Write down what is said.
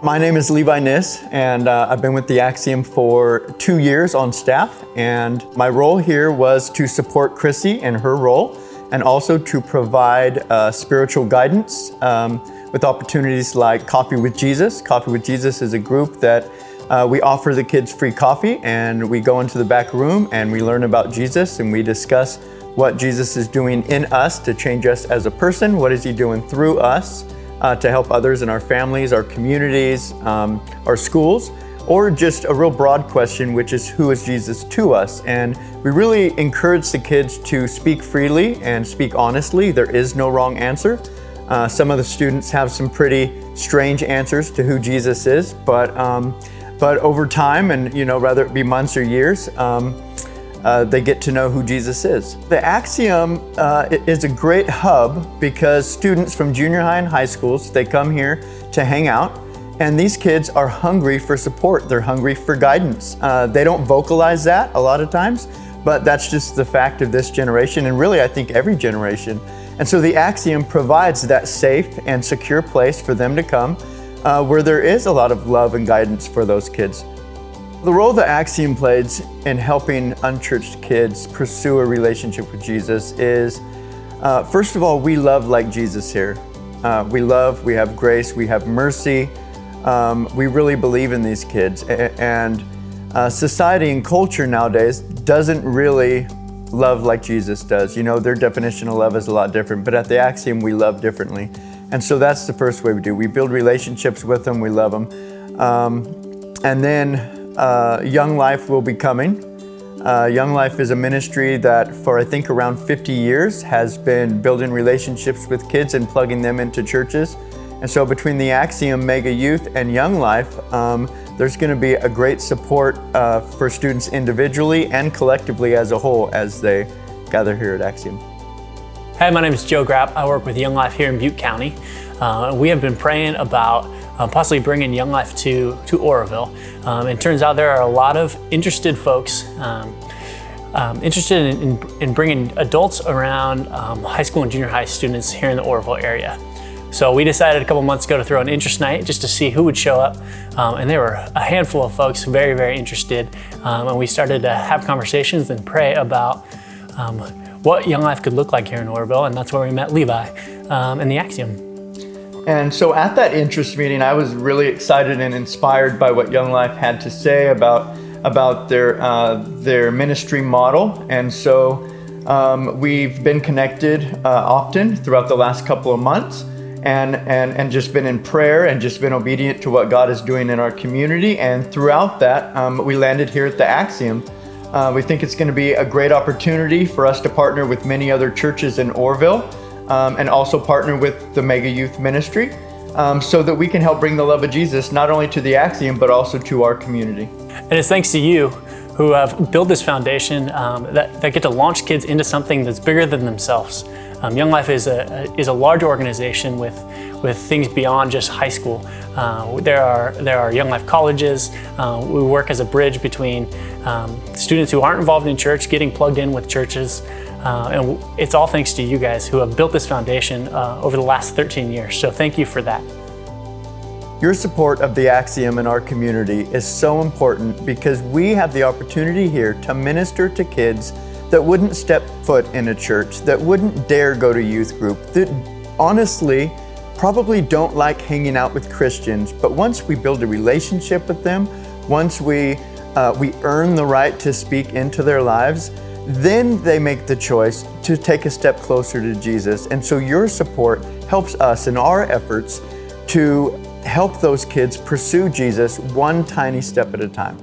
My name is Levi Nis, and I've been with the Axiom for 2 years on staff. And my role here was to support Chrissy in her role, and also to provide spiritual guidance with opportunities like Coffee with Jesus. Coffee with Jesus is a group that we offer the kids free coffee, and we go into the back room and we learn about Jesus, and we discuss what Jesus is doing in us to change us as a person. What is he doing through us to help others in our families, our communities, our schools, or just a real broad question, which is, who is Jesus to us? And we really encourage the kids to speak freely and speak honestly. There is no wrong answer. Some of the students have some pretty strange answers to who Jesus is, but over time, and whether it be months or years, they get to know who Jesus is. The Axiom is a great hub because students from junior high and high schools, they come here to hang out, and these kids are hungry for support. They're hungry for guidance. They don't vocalize that a lot of times, but that's just the fact of this generation, and really I think every generation. And so the Axiom provides that safe and secure place for them to come where there is a lot of love and guidance for those kids. The role the Axiom plays in helping unchurched kids pursue a relationship with Jesus is, first of all, we love like Jesus here. We love, we have grace, we have mercy. We really believe in these kids. And society and culture nowadays doesn't really love like Jesus does. Their definition of love is a lot different, but at the Axiom, we love differently. And so that's the first way we do. We build relationships with them, we love them. And then Young Life will be coming. Young Life is a ministry that for I think around 50 years has been building relationships with kids and plugging them into churches. And so between the Axiom, Mega Youth, and Young Life, there's going to be a great support for students individually and collectively as a whole as they gather here at Axiom. Hi, my name is Joe Grapp. I work with Young Life here in Butte County. We have been praying about possibly bringing Young Life to Oroville. It turns out there are a lot of interested folks interested in bringing adults around high school and junior high students here in the Oroville area. So we decided a couple months ago to throw an interest night just to see who would show up. And there were a handful of folks very, very interested. And we started to have conversations and pray about what Young Life could look like here in Oroville. And that's where we met Levi and the Axiom. And so at that interest meeting, I was really excited and inspired by what Young Life had to say about their ministry model. And so we've been connected often throughout the last couple of months, and just been in prayer and just been obedient to what God is doing in our community. And throughout that, we landed here at the Axiom. We think it's going to be a great opportunity for us to partner with many other churches in Oroville. And also partner with the Mega Youth Ministry so that we can help bring the love of Jesus not only to the Axiom, but also to our community. And it's thanks to you who have built this foundation that get to launch kids into something that's bigger than themselves. Young Life is a large organization with things beyond just high school. There are Young Life colleges. We work as a bridge between students who aren't involved in church getting plugged in with churches. And it's all thanks to you guys who have built this foundation over the last 13 years. So thank you for that. Your support of the Axiom in our community is so important because we have the opportunity here to minister to kids that wouldn't step foot in a church, that wouldn't dare go to youth group, that honestly probably don't like hanging out with Christians. But once we build a relationship with them, once we earn the right to speak into their lives, then they make the choice to take a step closer to Jesus. And so your support helps us in our efforts to help those kids pursue Jesus one tiny step at a time.